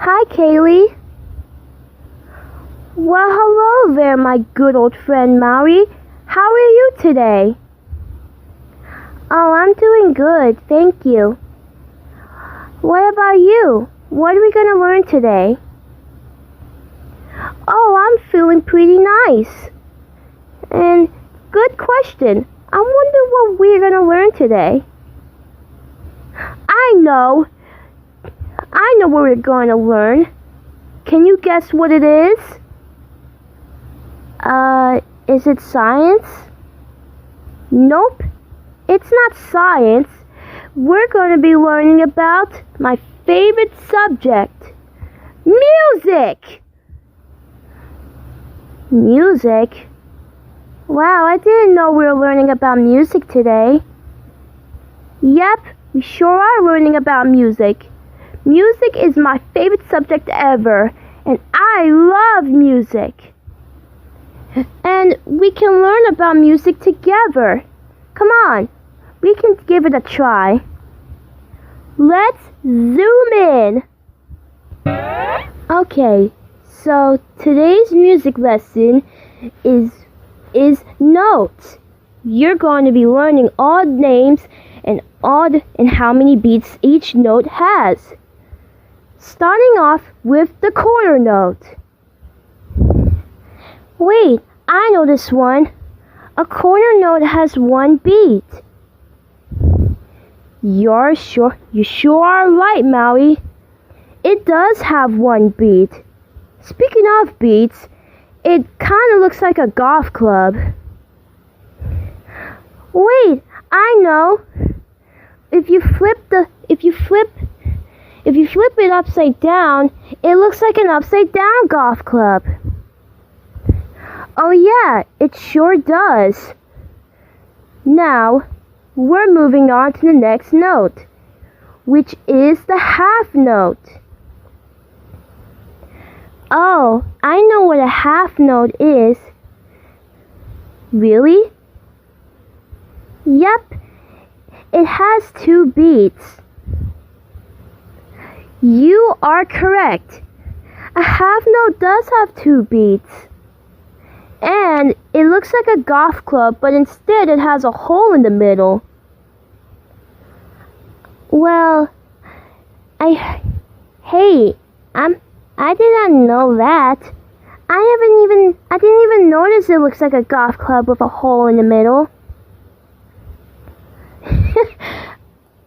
Hi, Cailey. Well, hello there, my good old friend Maui. How are you today? Oh, I'm doing good, thank you. What about you? What are we going to learn today? Oh, I'm feeling pretty nice. And good question. I wonder what we're going to learn today. I know what we're going to learn. Can you guess what it is? Is it science? Nope, it's not science. We're going to be learning about my favorite subject, music. Music? Wow, I didn't know we were learning about music today. Yep, we sure are learning about music. Music is my favorite subject ever, and I love music. And we can learn about music together. Come on, we can give it a try. Let's zoom in. Okay, so today's music lesson is notes. You're going to be learning odd names and how many beats each note has. Starting off with the quarter note. Wait, I know this one. A quarter note has one beat. You sure are right, Maui. It does have one beat. Speaking of beats, it kind of looks like a golf club. Wait, I know. If you flip it upside down, it looks like an upside down golf club. Oh yeah, it sure does. Now, we're moving on to the next note, which is the half note. Oh, I know what a half note is. Really? Yep, it has 2 beats. You are correct. A half note does have 2 beats. And it looks like a golf club, but instead it has a hole in the middle. Well, I didn't know that. I didn't even notice it looks like a golf club with a hole in the middle.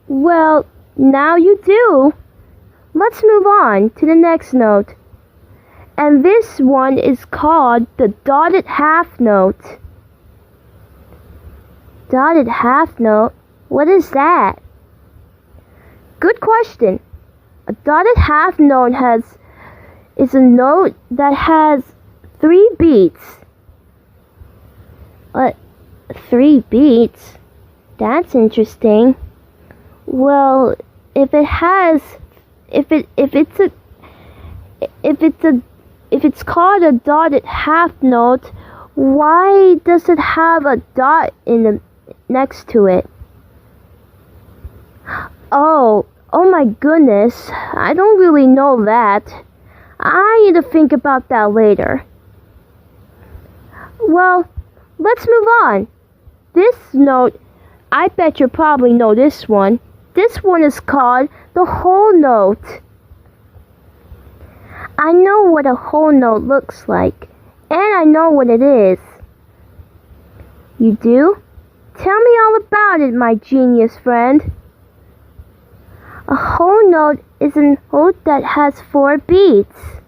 Well, now you do. Let's move on to the next note. And this one is called the dotted half note. Dotted half note? What is that? Good question. A dotted half note is a note that has 3 beats. 3 beats? That's interesting. Well, if it's called a dotted half note, why does it have a dot next to it? Oh my goodness, I don't really know that. I need to think about that later. Well, let's move on. This note, I bet you probably know this one. This one is called the whole note. I know what a whole note looks like, and I know what it is. You do? Tell me all about it, my genius friend. A whole note is a note that has 4 beats.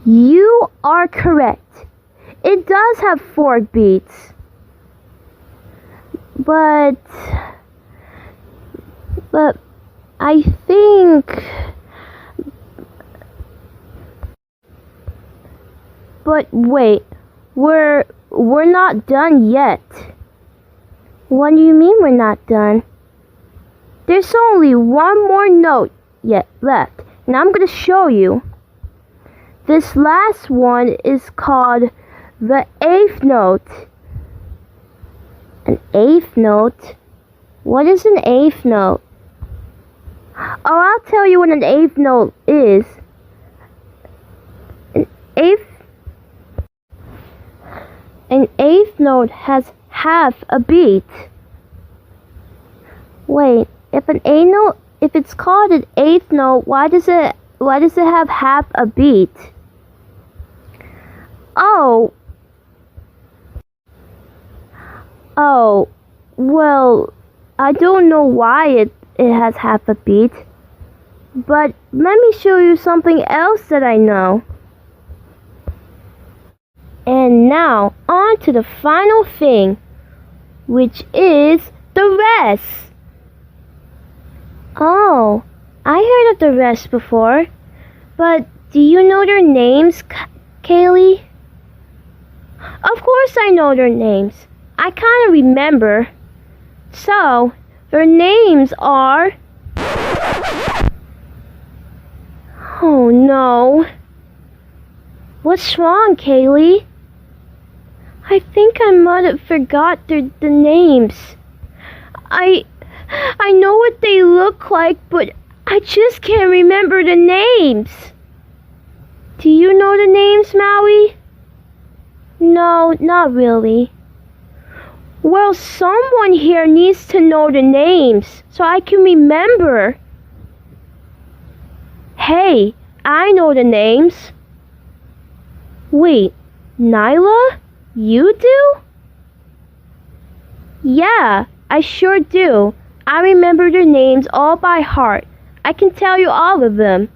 You are correct. It does have 4 beats. But I think... But wait, we're not done yet. What do you mean we're not done? There's only one more note yet left, and I'm going to show you. This last one is called the 8th note. An 8th note? What is an 8th note? Oh, I'll tell you what an eighth note is. An eighth note has half a beat. Wait, if it's called an eighth note, why does it have half a beat? Oh, well, I don't know why it has half a beat, but let me show you something else that I know. And now, on to the final thing, which is the rest. Oh, I heard of the rest before, but do you know their names, Cailey? Of course I know their names. I kind of remember. So, their names are... Oh no. What's wrong, Cailey? I think I might have forgot the names. I know what they look like, but I just can't remember the names. Do you know the names, Maui? No, not really. Well, someone here needs to know the names so I can remember. Hey, I know the names. Wait, Nyla? You do? Yeah, I sure do. I remember their names all by heart. I can tell you all of them.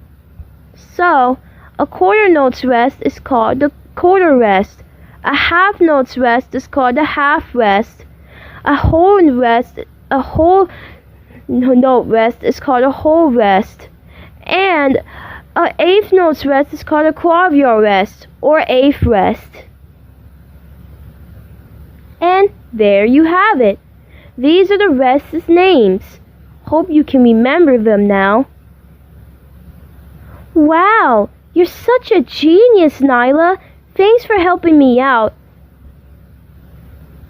So, a quarter note's rest is called the quarter rest. A half note's rest is called the half rest. A whole note rest is called a whole rest. And a eighth note's rest is called a quavior rest, or eighth rest. And there you have it. These are the rest's names. Hope you can remember them now. Wow, you're such a genius, Nyla. Thanks for helping me out.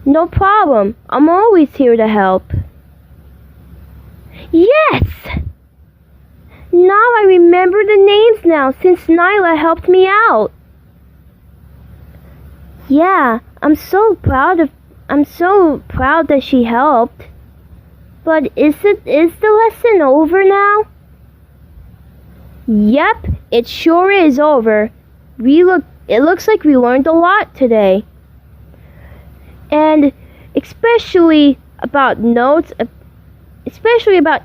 No problem. I'm always here to help. Yes! Now I remember the names now since Nyla helped me out. Yeah, I'm so proud that she helped. But is the lesson over now? Yep, it sure is over. It looks like we learned a lot today. And especially about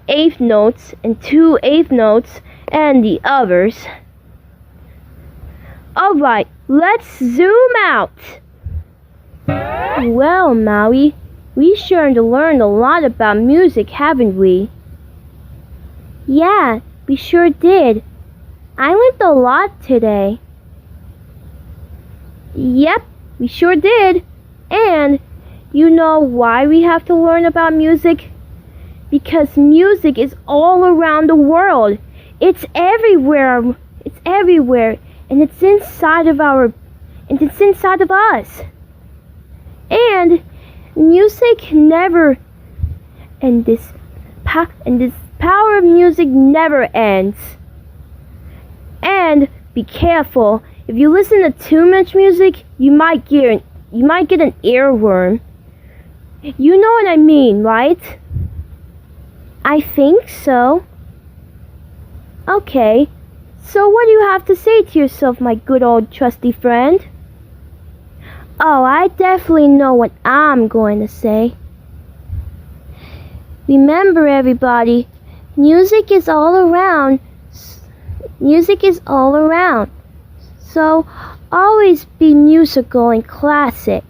eighth notes and 2 eighth notes and the others. Alright, let's zoom out. Well, Maui, we sure learned a lot about music, haven't we? Yeah, we sure did. I learned a lot today. Yep, we sure did. And you know why we have to learn about music? Because music is all around the world. It's everywhere. And it's inside of us. And music never and this power of music never ends. And be careful. If you listen to too much music, you might get an earworm. You know what I mean, right? I think so. Okay, so what do you have to say to yourself, my good old trusty friend? Oh, I definitely know what I'm going to say. Remember, everybody, music is all around. So always be musical and classic.